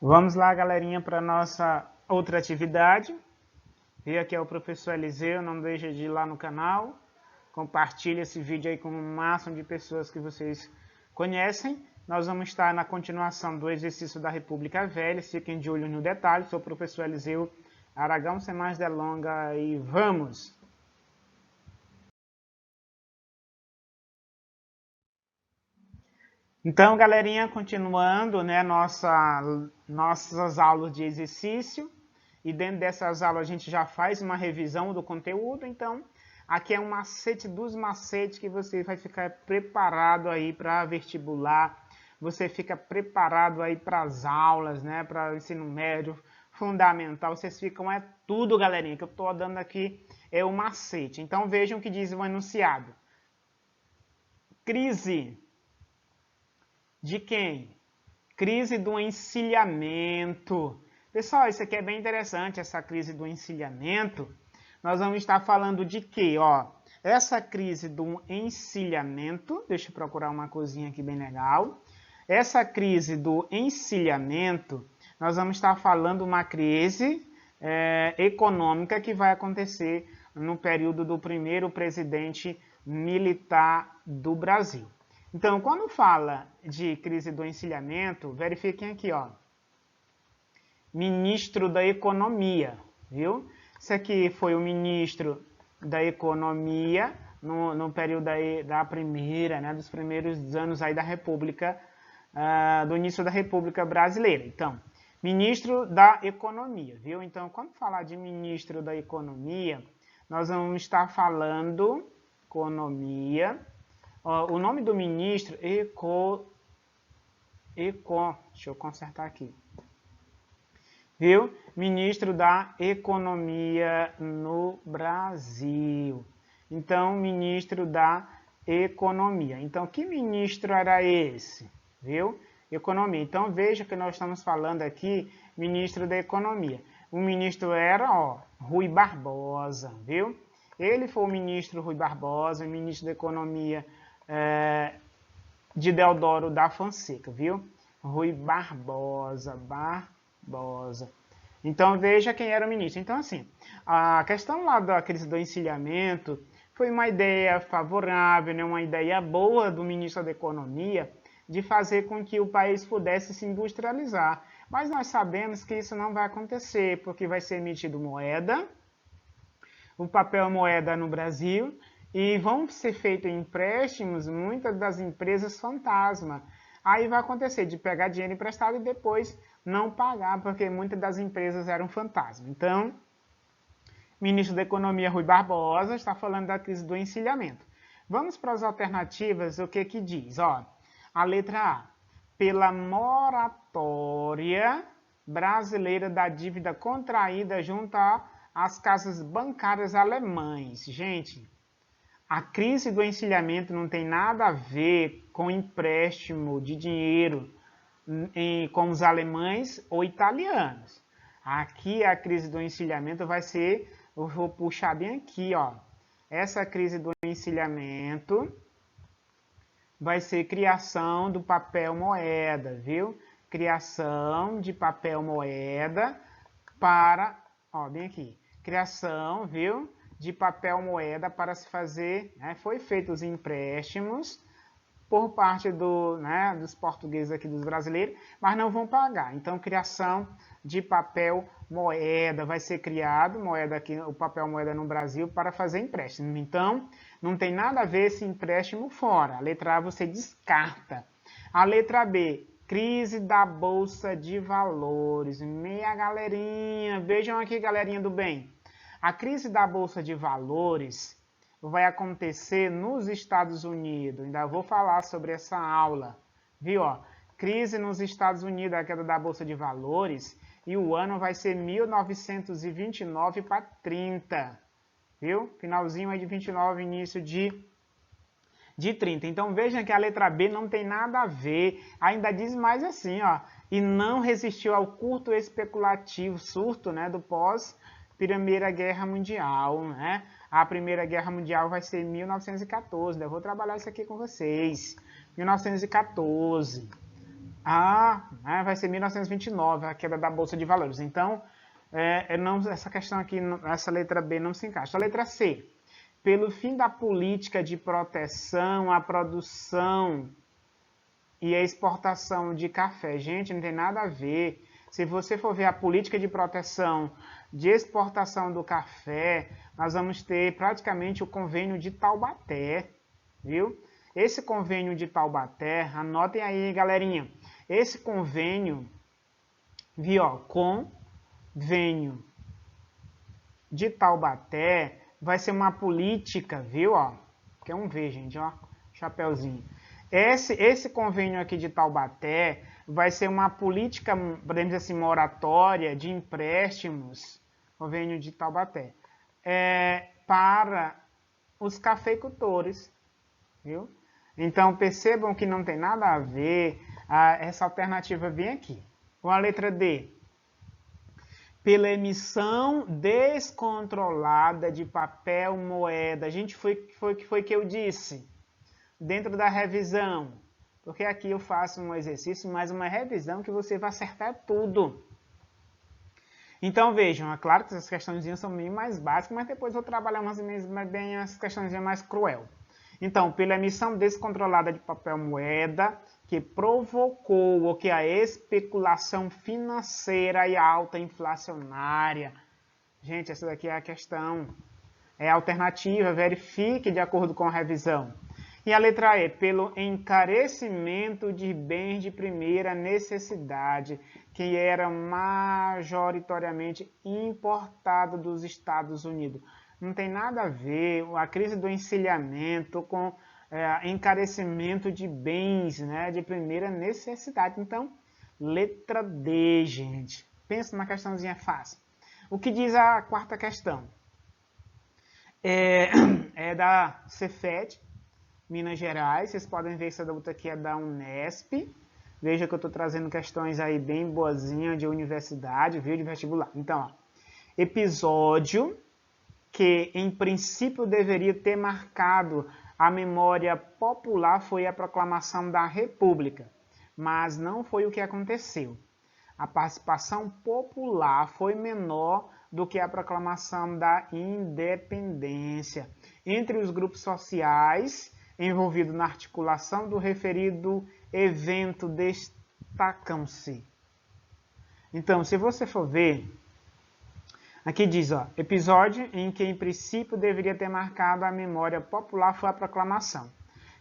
Vamos lá, galerinha, para a nossa outra atividade. E aqui é o professor Eliseu, não deixe de ir lá no canal. Compartilhe esse vídeo aí com o máximo de pessoas que vocês conhecem. Nós vamos estar na continuação do exercício da República Velha. Fiquem de olho no detalhe. Sou o professor Eliseu Aragão, sem mais delongas, e vamos! Então, galerinha, continuando, né, nossas aulas de exercício. E dentro dessas aulas a gente já faz uma revisão do conteúdo. Então, aqui é um macete dos macetes que você vai ficar preparado aí para vestibular. Você fica preparado aí para as aulas, né, para o ensino médio, fundamental. Vocês ficam, é tudo, galerinha, que eu estou dando aqui é o macete. Então, vejam o que diz o enunciado. Crise de quem? Crise do encilhamento. Pessoal, isso aqui é bem interessante, essa crise do encilhamento. Nós vamos estar falando de quê? Ó, essa crise do encilhamento, deixa eu procurar uma coisinha aqui bem legal. Essa crise do encilhamento, nós vamos estar falando uma crise econômica que vai acontecer no período do primeiro presidente militar do Brasil. Então, quando fala de crise do encilhamento, verifiquem aqui, ó. Ministro da Economia, viu? Esse aqui foi o ministro da Economia no período aí da primeira, né, dos primeiros anos aí da República, do início da República Brasileira. Então, ministro da Economia, viu? Então, quando falar de ministro da Economia, nós vamos estar falando economia. O nome do ministro, deixa eu consertar aqui. Viu? Ministro da Economia no Brasil. Então, ministro da Economia. Então, que ministro era esse? Viu? Economia. Então, veja que nós estamos falando aqui, ministro da Economia. O ministro era, ó, Rui Barbosa, viu? Ele foi o ministro Rui Barbosa, o ministro da Economia de Deodoro da Fonseca, viu? Rui Barbosa. Então, veja quem era o ministro. Então, assim, a questão lá da crise do encilhamento foi uma ideia favorável, né, uma ideia boa do ministro da Economia de fazer com que o país pudesse se industrializar. Mas nós sabemos que isso não vai acontecer, porque vai ser emitido moeda, o papel moeda no Brasil, e vão ser feitos empréstimos, muitas das empresas fantasma. Aí vai acontecer de pegar dinheiro emprestado e depois não pagar, porque muitas das empresas eram fantasma. Então, o ministro da Economia, Rui Barbosa, está falando da crise do encilhamento. Vamos para as alternativas, o que que diz? Ó, a letra A, pela moratória brasileira da dívida contraída junto às casas bancárias alemães. Gente, a crise do encilhamento não tem nada a ver com empréstimo de dinheiro com os alemães ou italianos. Aqui a crise do encilhamento vai ser, eu vou puxar bem aqui, ó. Essa crise do encilhamento vai ser criação do papel moeda, viu? Criação de papel moeda para, ó, bem aqui, criação, viu? De papel moeda para se fazer, né? Foi feito os empréstimos por parte dos portugueses aqui, dos brasileiros, mas não vão pagar. Então, criação de papel moeda, vai ser criado moeda aqui, o papel moeda no Brasil para fazer empréstimo. Então, não tem nada a ver esse empréstimo fora. A letra A você descarta. A letra B, crise da Bolsa de Valores. Meia galerinha, vejam aqui, galerinha do bem. A crise da Bolsa de Valores vai acontecer nos Estados Unidos. Ainda vou falar sobre essa aula. Viu? Ó, crise nos Estados Unidos, a queda da Bolsa de Valores, e o ano vai ser 1929 para 30. Viu? Finalzinho aí de 29, início de 30. Então vejam que a letra B não tem nada a ver. Ainda diz mais assim, ó, e não resistiu ao curto especulativo surto, né, do pós-Primeira Guerra Mundial, né? A Primeira Guerra Mundial vai ser em 1914, eu vou trabalhar isso aqui com vocês. 1914. Vai ser 1929, a queda da Bolsa de Valores. Então, essa questão aqui, essa letra B não se encaixa. A letra C. Pelo fim da política de proteção à produção e a exportação de café. Gente, não tem nada a ver. Se você for ver a política de proteção de exportação do café, nós vamos ter praticamente o convênio de Taubaté, viu? Esse convênio de Taubaté, anotem aí, galerinha. Esse convênio, viu, ó, convênio de Taubaté vai ser uma política, viu, ó, que é um V, gente, ó, chapeuzinho. Esse convênio aqui de Taubaté vai ser uma política, podemos dizer assim, moratória de empréstimos, convênio de Taubaté, para os cafeicultores, viu? Então, percebam que não tem nada a ver, essa alternativa vem aqui. Com a letra D. Pela emissão descontrolada de papel moeda. Gente, foi que eu disse dentro da revisão. Porque aqui eu faço um exercício, mais uma revisão que você vai acertar tudo. Então, vejam, é claro que essas questõezinhas são bem mais básicas, mas depois eu vou trabalhar bem as questõezinhas mais cruel. Então, pela emissão descontrolada de papel moeda, que provocou o que a especulação financeira e alta inflacionária. Gente, essa daqui é a questão. É a alternativa, verifique de acordo com a revisão. E a letra E, pelo encarecimento de bens de primeira necessidade, que era majoritariamente importado dos Estados Unidos. Não tem nada a ver a crise do encilhamento com encarecimento de bens, né, de primeira necessidade. Então, letra D, gente. Pensa numa questãozinha fácil. O que diz a quarta questão? É da Cefet, Minas Gerais. Vocês podem ver que essa outra aqui é da Unesp. Veja que eu estou trazendo questões aí bem boazinhas de universidade, viu, de vestibular. Então, ó, episódio que em princípio deveria ter marcado a memória popular foi a proclamação da República, mas não foi o que aconteceu. A participação popular foi menor do que a proclamação da independência. Entre os grupos sociais envolvidos na articulação do referido evento destacam-se. Então, se você for ver, aqui diz, ó, episódio em que em princípio deveria ter marcado a memória popular foi a proclamação.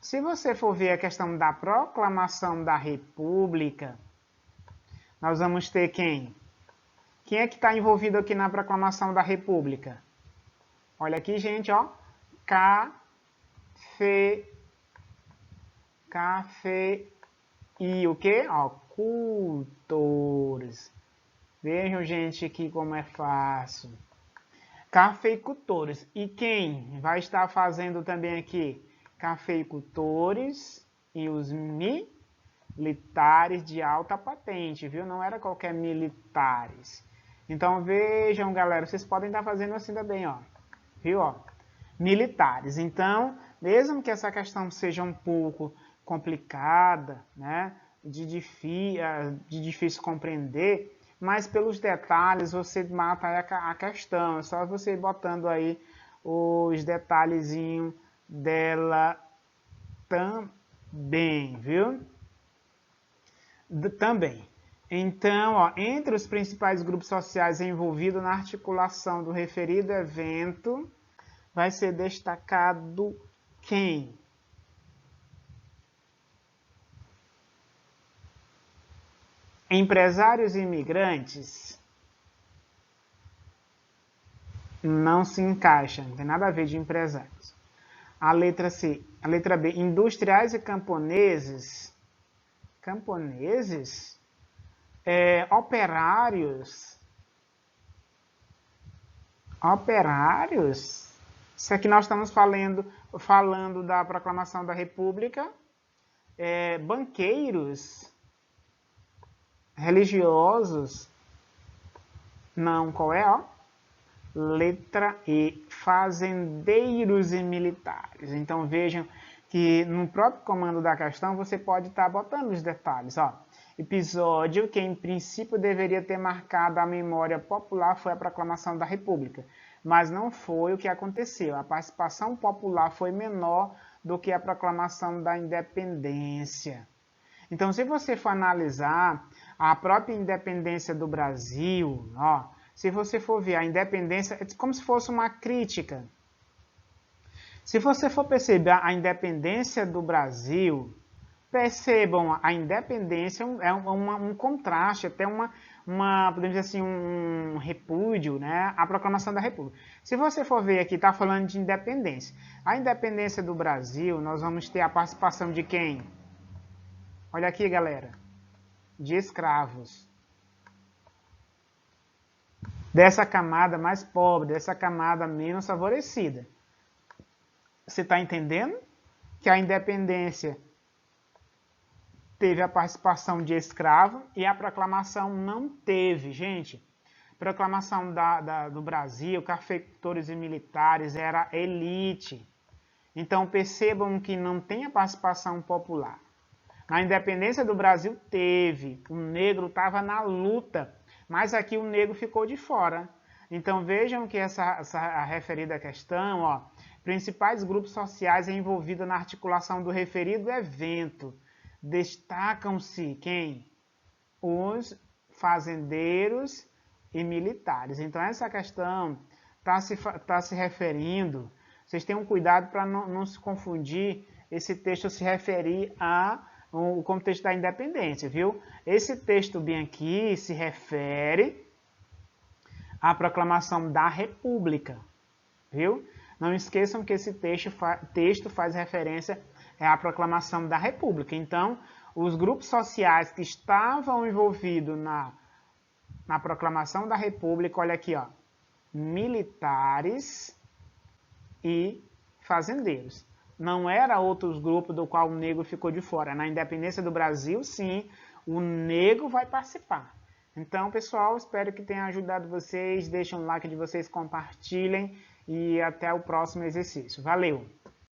Se você for ver a questão da proclamação da República, nós vamos ter quem? Quem é que está envolvido aqui na proclamação da República? Olha aqui, gente, ó. Café e o quê? Ó, cultores. Vejam, gente, aqui como é fácil. Cafeicultores. E quem vai estar fazendo também aqui? Cafeicultores e os militares de alta patente, viu? Não era qualquer militares. Então, vejam, galera, vocês podem estar fazendo assim também, ó. Viu, ó? Militares. Então, mesmo que essa questão seja um pouco complicada, né? De difícil compreender, mas pelos detalhes você mata a questão. É só você botando aí os detalhezinhos dela também, viu? Também. Então, ó, entre os principais grupos sociais envolvidos na articulação do referido evento, vai ser destacado quem? Empresários e imigrantes? Não se encaixa, não tem nada a ver de empresários. A letra C, a letra B, industriais e camponeses? Camponeses? Operários? Operários? Isso aqui nós estamos falando da proclamação da República. Banqueiros? Religiosos? Não, qual é? Ó? Letra E, fazendeiros e militares. Então vejam que no próprio comando da questão você pode estar botando os detalhes. Ó. Episódio que em princípio deveria ter marcado a memória popular foi a proclamação da República, mas não foi o que aconteceu. A participação popular foi menor do que a proclamação da independência. Então, se você for analisar a própria independência do Brasil, ó, se você for ver a independência, é como se fosse uma crítica. Se você for perceber independência do Brasil, percebam, a independência é um contraste, até podemos dizer assim, um repúdio, né, à proclamação da República. Se você for ver aqui, está falando de independência. A independência do Brasil, nós vamos ter a participação de quem? Olha aqui, galera. De escravos. Dessa camada mais pobre, dessa camada menos favorecida. Você está entendendo? Que a independência teve a participação de escravo e a proclamação não teve, gente. Proclamação do Brasil, cafetores e militares, era elite. Então percebam que não tem a participação popular. Na independência do Brasil teve, o negro estava na luta, mas aqui o negro ficou de fora. Então vejam que essa referida questão, ó, principais grupos sociais envolvidos na articulação do referido evento. Destacam-se quem? Os fazendeiros e militares. Então essa questão está se referindo, vocês tenham cuidado para não se confundir, esse texto se referir ao contexto da independência, viu? Esse texto bem aqui se refere à proclamação da República, viu? Não esqueçam que esse texto faz referência à proclamação da República. Então, os grupos sociais que estavam envolvidos na proclamação da República, olha aqui, ó, militares e fazendeiros. Não era outros grupos do qual o negro ficou de fora. Na independência do Brasil, sim, o negro vai participar. Então, pessoal, espero que tenha ajudado vocês. Deixem um like de vocês, compartilhem e até o próximo exercício. Valeu!